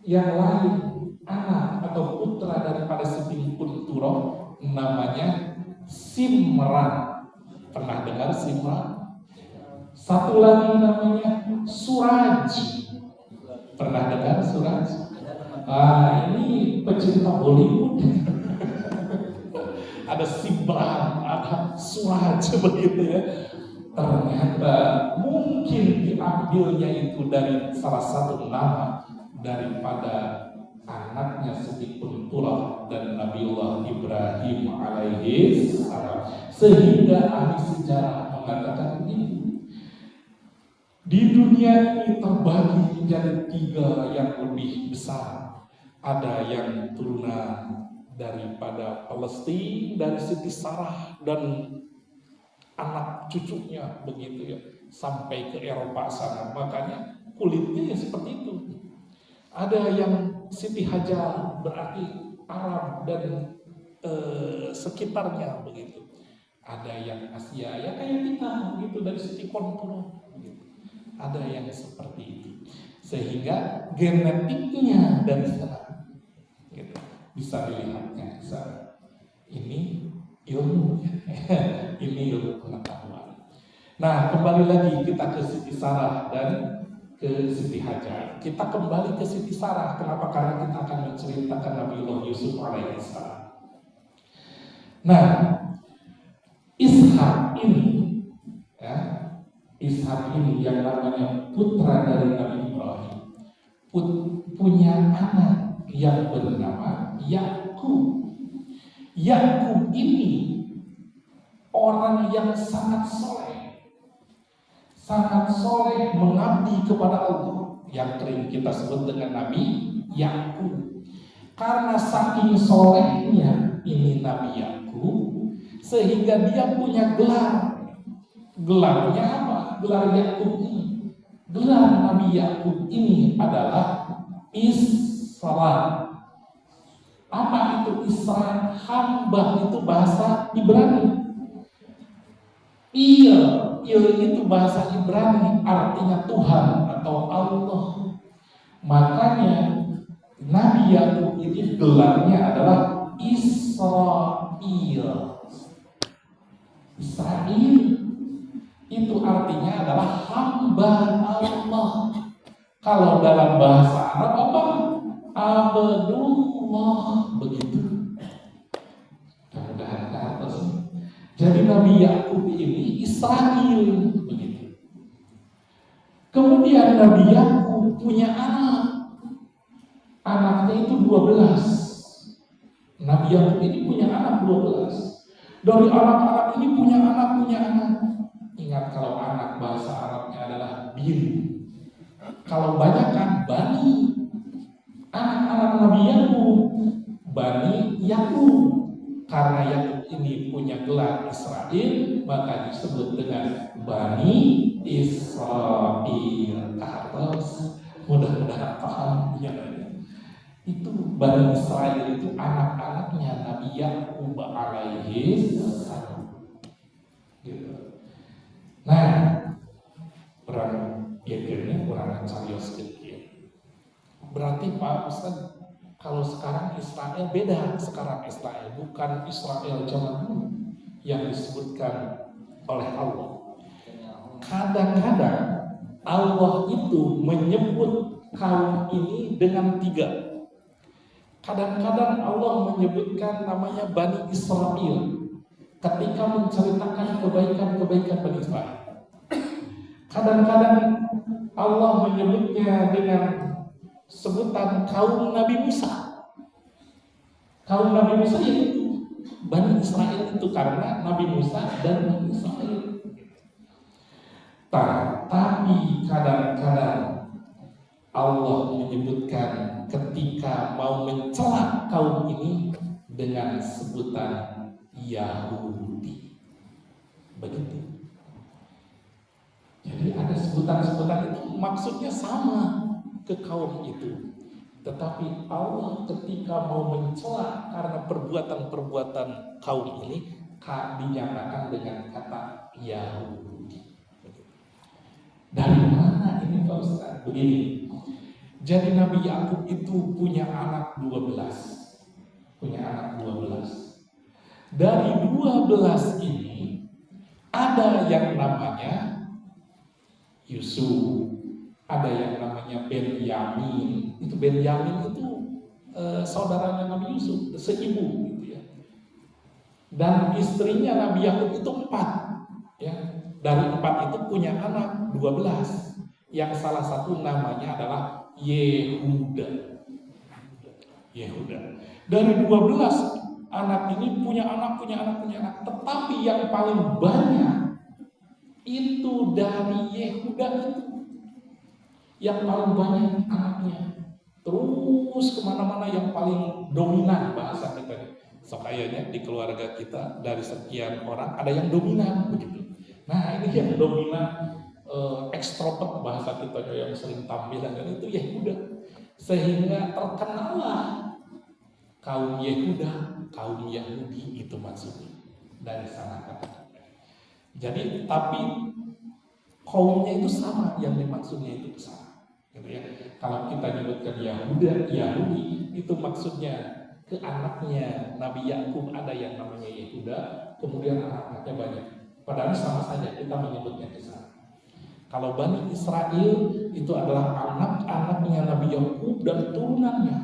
A: yang lain anak atau putra daripada Siti Konturoh namanya Simran. Pernah dengar Simran? Satu lagi namanya Suraj. Pernah dengar Suraj? Ini pecinta Bollywood. Ada Sibran, ada Suraj begitu ya. Ternyata mungkin diambilnya itu dari salah satu nama daripada anaknya Siti Kuntullah dan Nabiullah Ibrahim alaihi salam, sehingga ahli sejarah mengatakan ini di dunia ini terbagi menjadi 3 yang lebih besar. Ada yang turunan daripada Palestina dari Siti Sarah dan anak cucunya begitu ya, sampai ke Eropa sana, makanya kulitnya ya seperti itu. Ada yang Siti Hajar berarti Arab dan sekitarnya begitu. Ada yang Asia ya kayak kita begitu, dari Siti Konpuro begitu. Ada yang seperti itu, sehingga genetiknya dari sana gitu, bisa dilihatnya di sana. Ini ilmu ini ilmu pengetahuan. Nah, kembali lagi kita ke Siti Sarah dan ke Siti Hajar. Kita kembali ke Siti Sarah. Kenapa? Karena kita akan menceritakan Nabiullah Yusuf alaihissalam. Nah, Ishak ini ya, Ishak ini yang namanya putra dari Nabi Ibrahim punya anak yang bernama Yakub. Yakub ini orang yang sangat soleh mengabdi kepada Allah, yang sering kita sebut dengan Nabi Yakub. Karena saking solehnya ini Nabi Yakub, sehingga dia punya gelar. Gelarnya apa? Gelar Yakub ini, gelar Nabi Yakub ini adalah Isra. Apa itu Isra? Hamba itu bahasa Ibrani. Il itu bahasa Ibrani artinya Tuhan atau Allah. Makanya Nabi Yakub ini gelarnya adalah Israel. Israel itu artinya adalah hamba Allah. Kalau dalam bahasa Arab apa? Abdullah begitu. Mudah-mudahan ke atas. Jadi Nabi Yakub ini Israel begitu. Kemudian Nabi Yakub punya anak. Anaknya itu 12. Nabi Yakub ini punya anak 12. Dari anak-anak ini punya anak. Ingat, kalau anak bahasa Arabnya adalah bin. Kalau banyak kan bani. Anak-anak Nabi Yakub Bani Yakub. Karena Yakub ini punya gelar Israel, maka disebut dengan Bani Israel. Atas mudah-mudahan paham ya. Itu Bani Israel itu anak-anaknya Nabi Yakub alaihi salam. Gitu. Nah, orang pikirnya kurang carios sedikit. Berarti Pak Ustaz, kalau sekarang Israel beda. Sekarang Israel bukan Israel zaman dulu yang disebutkan oleh Allah. Kadang-kadang Allah itu menyebut kaum ini dengan 3. Kadang-kadang Allah menyebutkan namanya Bani Israel ketika menceritakan kebaikan-kebaikan Bani Israel. Kadang-kadang Allah menyebutnya dengan sebutan kaum Nabi Musa. Kaum Nabi Musa yaitu Bani Israel itu karena Nabi Musa dan Bani Israel. Tapi kadang-kadang Allah menyebutkan ketika mau mencela kaum ini dengan sebutan Yahudi. Begitu. Jadi ada sebutan-sebutan itu maksudnya sama ke kaum itu. Tetapi Allah ketika mau mencela karena perbuatan-perbuatan kaum ini dinyatakan dengan kata Yahudi. Dari mana ini Pak Ustaz? Begini. Jadi Nabi Yakub itu punya anak 12. Dari 12 ini ada yang namanya Yusuf, ada yang namanya Benyamin. Itu Benyamin itu
B: saudaranya Nabi Yusuf, seibu gitu ya. Dan istrinya Nabi Yakub itu 4 ya. Dari 4 itu punya anak 12 yang salah satu namanya adalah Yehuda. Dari 12 anak ini punya anak, tetapi yang paling banyak itu dari Yehuda itu, yang paling banyak anaknya. Terus kemana-mana yang paling dominan bahasa kita. So kayaknya di keluarga kita dari sekian orang ada yang dominan begitu. Nah ini yang dominan, ekstrovert bahasa kita yang sering tampil dan itu Yehuda. Sehingga terkenallah kaum Yehuda, kaum Yahudi itu maksudnya dari sana kata. Jadi tapi kaumnya itu sama, yang dimaksudnya itu sama. Gitu ya. Kalau kita nyebutkan Yahudi itu maksudnya ke anaknya Nabi Yakub ada yang namanya Yehuda, kemudian anak-anaknya banyak. Padahal sama saja kita menyebutnya ke sana. Kalau Bani Israel itu adalah anak-anaknya Nabi Yakub dan turunannya,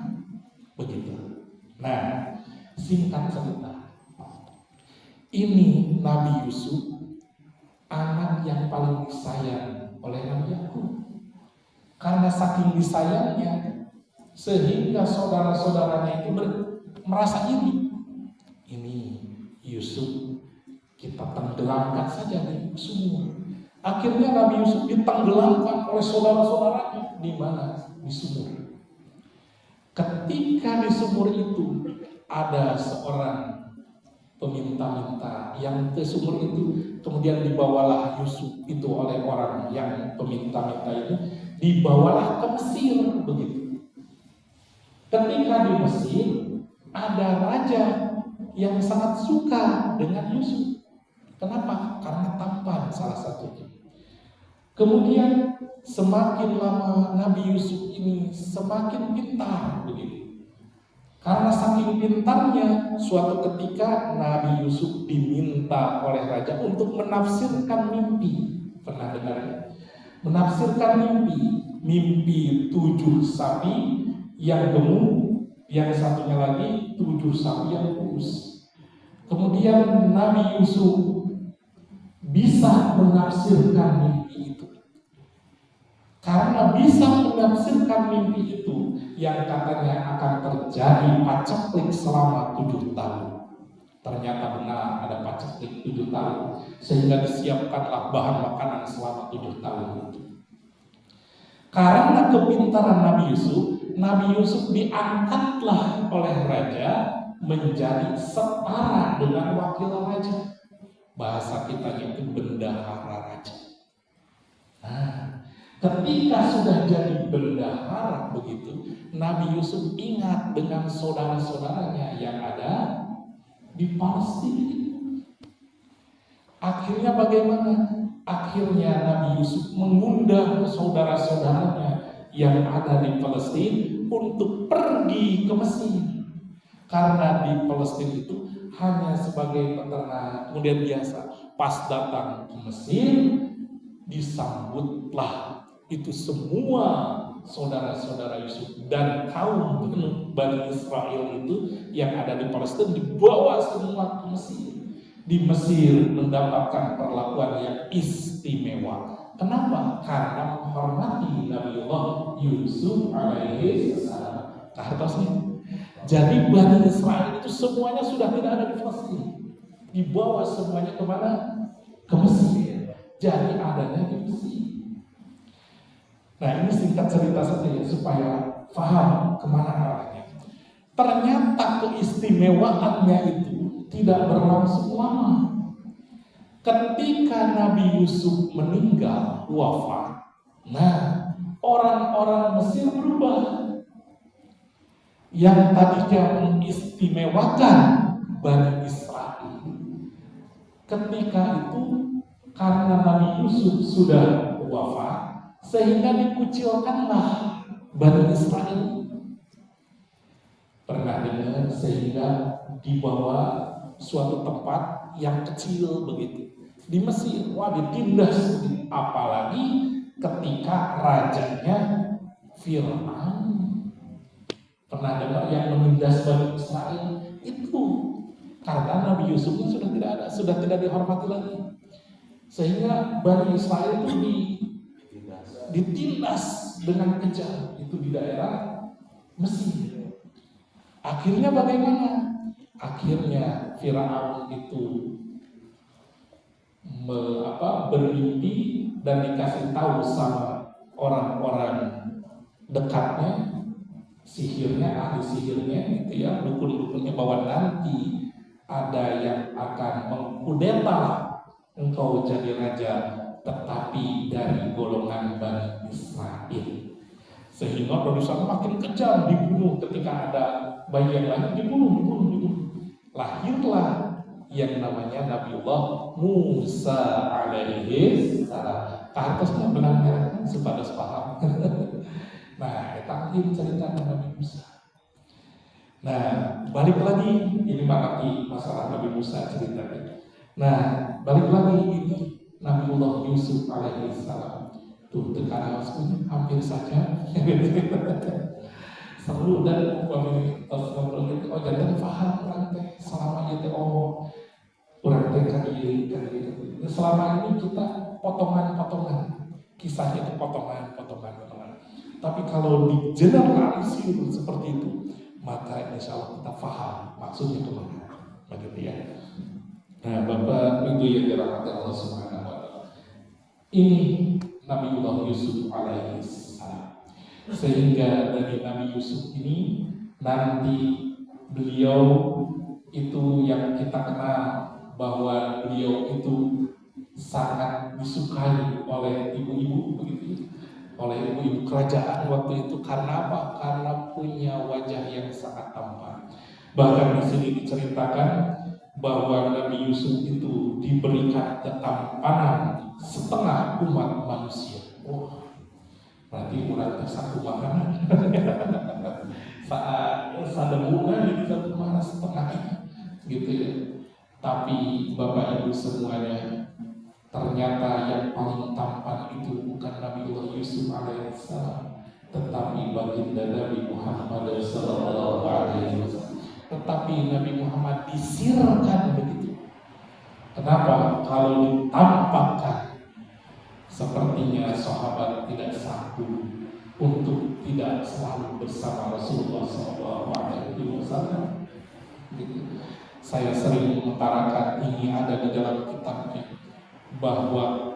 B: begitu. Nah, singkat cerita, ini Nabi Yusuf, anak yang paling disayang oleh Nabi Yakub. Karena saking disayangnya, sehingga saudara-saudaranya itu merasa iri. Ini Yusuf kita tenggelamkan saja di sumur. Akhirnya Nabi Yusuf ditenggelamkan oleh saudara-saudaranya. Di mana? Di sumur. Ketika di sumur itu ada seorang peminta-minta yang ke sumur itu, kemudian dibawalah Yusuf itu oleh orang yang peminta-minta itu, dibawalah ke Mesir begitu. Ketika di Mesir ada raja yang sangat suka dengan Yusuf. Kenapa? Karena tampan salah satunya. Kemudian semakin lama Nabi Yusuf ini semakin pintar begitu. Karena saking pintarnya, suatu ketika Nabi Yusuf diminta oleh raja untuk menafsirkan mimpi. Pernah dengar? Menafsirkan mimpi 7 sapi yang gemuk, yang satunya lagi 7 sapi yang kurus. Kemudian Nabi Yusuf bisa menafsirkan mimpi itu. Karena bisa menafsirkan mimpi itu yang katanya akan terjadi paceklik selama 7 tahun. Ternyata benar ada paceklik 7 tahun, sehingga disiapkanlah bahan makanan selama 7 tahun itu. Karena kepintaran Nabi Yusuf diangkatlah oleh raja menjadi setara dengan wakil raja. Bahasa kita itu bendahara raja. Nah, ketika sudah jadi bendahara begitu, Nabi Yusuf ingat dengan saudara-saudaranya yang ada di Palestina. Akhirnya bagaimana? Akhirnya Nabi Yusuf mengundang saudara-saudaranya yang ada di Palestina untuk pergi ke Mesir. Karena di Palestina itu hanya sebagai peternak, kemudian biasa. Pas datang ke Mesir, disambutlah itu semua saudara-saudara Yusuf dan kaum Bani Israel itu yang ada di Palestina dibawa semua ke Mesir. Di Mesir mendapatkan perlakuan yang istimewa. Kenapa? Karena menghormati Nabiullah Yusuf alaihi salam. Kartosnya. Jadi Bani Israel itu semuanya sudah tidak ada di Palestina. Dibawa semuanya kemana? Ke Mesir. Jadi adanya di Mesir. Nah ini singkat cerita saja ya, supaya paham kemana arahnya. Ternyata keistimewaannya itu tidak berlangsung lama. Ketika Nabi Yusuf meninggal, wafat, nah orang-orang Mesir berubah. Yang tadinya mengistimewakan Bani Israel, ketika itu karena Nabi Yusuf sudah wafat, sehingga dikucilkanlah Bani Israel. Pernah dengar? Sehingga dibawa suatu tempat yang kecil begitu di Mesir, wah ditindas, apalagi ketika rajanya Fir'aun. Pernah dengar yang menindas Bani Israel? Itu karena Nabi Yusufnya sudah tidak ada, sudah tidak dihormati lagi. Sehingga Bani Israel itu ditindas dengan kejam itu di daerah Mesir. Akhirnya bagaimana? Akhirnya Firaun itu bermimpi dan dikasih tahu sama orang-orang dekatnya, sihirnya, ahli sihirnya gitu ya, dukun-dukunnya, bahwa nanti ada yang akan mengkudeta engkau jadi raja, tetapi dari golongan Bani Israel. Sehingga produsen makin kejam, dibunuh ketika ada bayi yang lahir, dibunuh. Lahirlah yang namanya Nabiullah Musa alaihi salam. Kartusnya benang-benang supaya paham. Nah, itu akhir cerita Nabi Musa. Nah, balik lagi, ini mengerti masalah Nabi Musa ceritanya. Nah, balik lagi ini Nabiullah Yusuf alaihi salam. Tuh, tekan awasnya hampir saja. Seru dan ngobrol itu, oh jangan paham orang teh selama itu orang teh kan ini. Selama ini kita potongan-potongan, kisahnya itu potongan. Tapi kalau digeneralisir seperti itu, maka insya Allah kita paham maksudnya kemana, begitu ya. Nah, Bapak Ibu yang dirahmati Allah Subhanahu wa Ta'ala, ini Nabiullah Yusuf alaihi salam. Sehingga dari Nabi Yusuf ini nanti beliau itu yang kita kenal bahwa beliau itu sangat disukai oleh ibu-ibu begitu, oleh ibu-ibu kerajaan waktu itu. Karena apa? Karena punya wajah yang sangat tampan. Bahkan di sini diceritakan bahwa Nabi Yusuf itu diberikan ketampanan setengah umat manusia. Berarti urat satu makanan saat sademuna jadi satu makanan setengah gitu ya. Tapi Bapak Ibu semuanya, ternyata yang paling tampan itu bukan Nabiullah Yusuf alaihissalam, tetapi baginda Nabi Muhammad sallallahu alaihi wasallam. Tetapi Nabi Muhammad disirkan begitu. Kenapa? Kalau ditampakkan, sepertinya sahabat tidak sanggup untuk tidak selalu bersama Rasulullah SAW. Saya sering mengutarakan, ini ada di dalam kitabnya, bahwa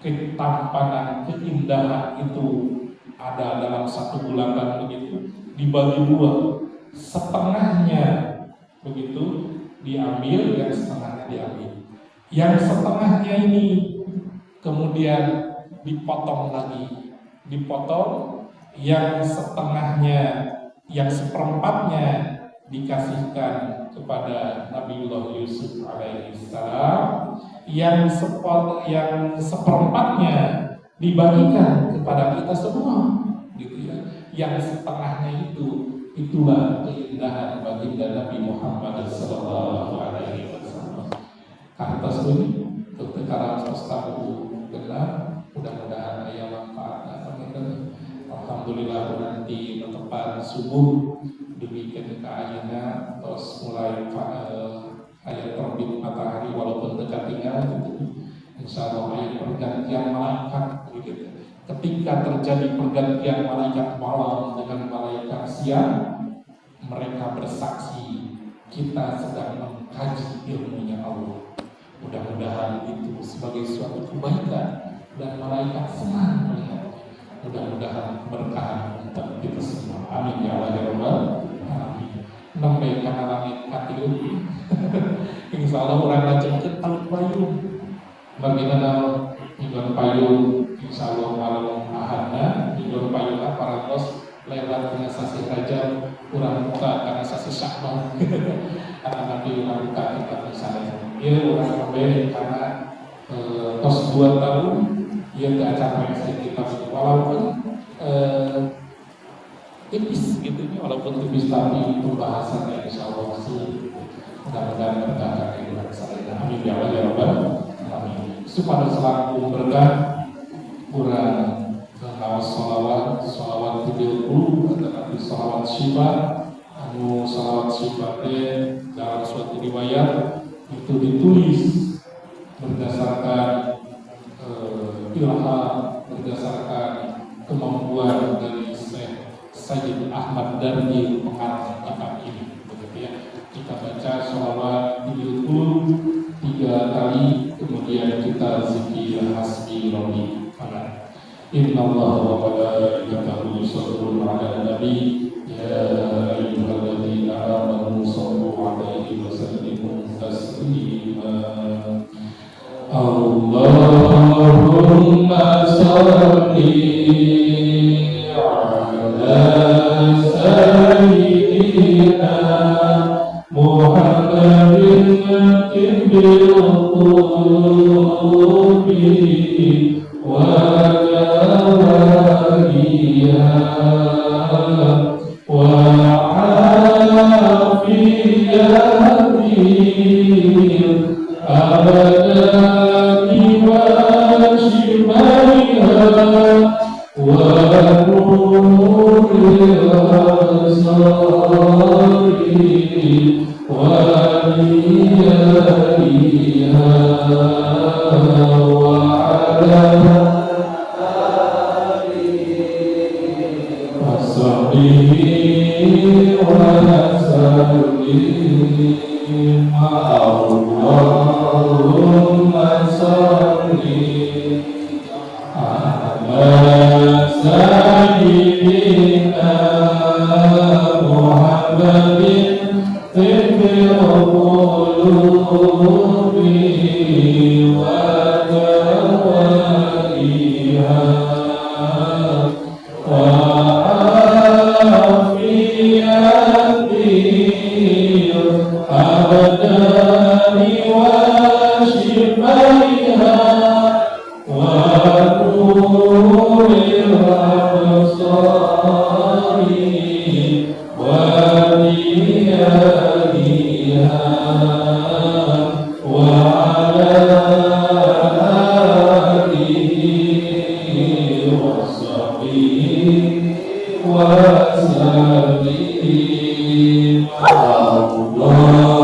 B: ketampanan, keindahan itu ada dalam satu bulanan begitu, dibagi dua, setengahnya begitu diambil, yang setengahnya diambil. Yang setengahnya ini kemudian dipotong lagi, yang setengahnya, yang seperempatnya dikasihkan kepada Nabiullah Yusuf alaihissalam, yang seperempatnya dibagikan kepada kita semua, gitu ya. Yang setengahnya itulah keindahan baginda Nabi Muhammad sallallahu alaihi wasallam. Kantos ini ketika Rasul benar, mudah-mudahan ayat manfaat. Alhamdulillah nanti tepat subuh demikian ayatnya, terus mulai ayat terbit matahari walaupun dekat tinggal gitu. Insya Allah ayat pergantian malaikat gitu. Ketika terjadi pergantian malaikat malam dengan malaikat siang, mereka bersaksi kita sedang mengkaji ilmunya Allah. Mudah-mudahan itu sebagai suatu kebaikan dan malaikat senang melihat. Mudah-mudahan berkah untuk kita semua. Amin ya Allah ya Rabbal alamin. Nembe kana langit katiun. Insya Allah orang lajengkeun tahun payung. Bagaimana ingin payung? Insya Allah malam ahadna ingin payung parantos lewat dengan sasi Rajab, kurang buka karena sasi Syakban. Karena nanti kurang buka kita misalnya. Ia orang membeli karena tos 2 tahun ia tidak capek kita walaupun tipis gitu ya, walaupun tipis tapi pembahasannya insya Allah masih mudah-mudahan berkah kehidupan saya. Amin ya Allah ya Rabbal alamin. Supaya selaku berkah kurang ngawas sholawat 70 atau
A: Nabi salawat syifa, anu salawat syifatnya dalam suatu riwayat itu ditulis berdasarkan ilham, berdasarkan kemampuan dari Syekh Sayyid Ahmad Darni pengarang kitab ini. Begitu ya. Kita baca sholawat 30 kali, kemudian kita zikir hasbi rabbi falaq. Inna Allah wa malaikatahu yusholluna 'alan nabi ya ayyuhalladzina amanu shollu 'alaihi wa sallimu taslima. Allahumma sholli 'ala sayyidina Muhammadin tibbil qulubi wa dawaiha wa afiyatil abadani wa shifaiha wa nuril absari wa niyaiha wa ala wasahbihi wa sallim. Allahumma salli ala sayyidina Muhammadin tibbil qulubi wa dawaiha wa afiyatil abdani wa shifaiha wa nuril absari wa niyaiha wa ala alihi wa sahbihi wa sallim.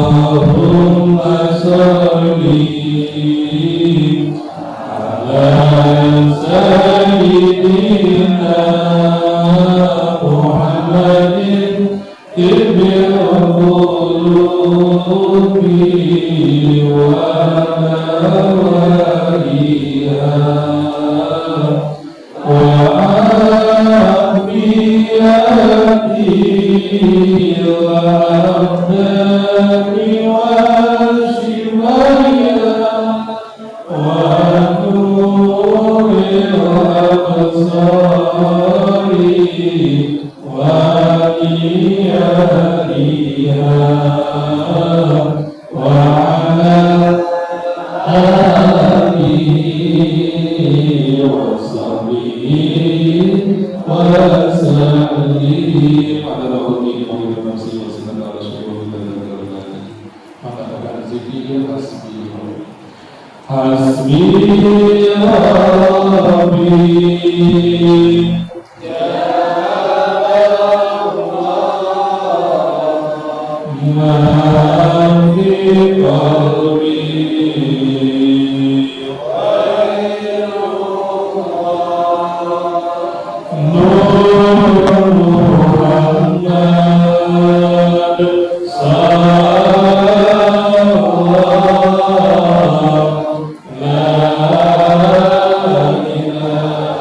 A: Allahumma sholli ala sayyidina Muhammadin tibbil qulubi wa dawaiha wa afiyatil abdani wa shifaiha wa nuril absari wa niyaiha wa ala alihi wa sahbihi wa sallim. Ala rahmati wa nafsi wa sallallahu alaihi wa sallam. Maka zikir hasbi hasbi rabbi ma fi qalbi Nur Muhammad sallallahu la ilaha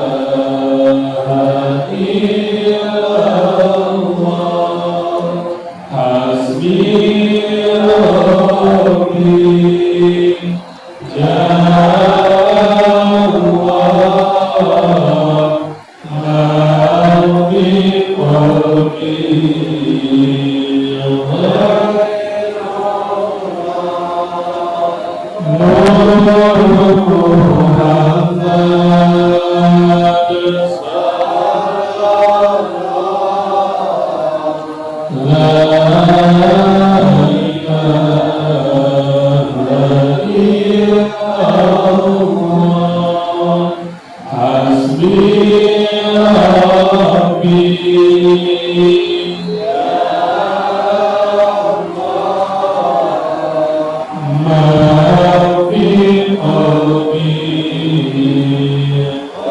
A: Assalamualaikum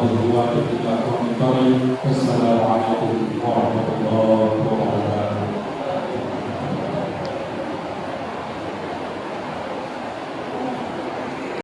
A: warahmatullahi wabarakatuh.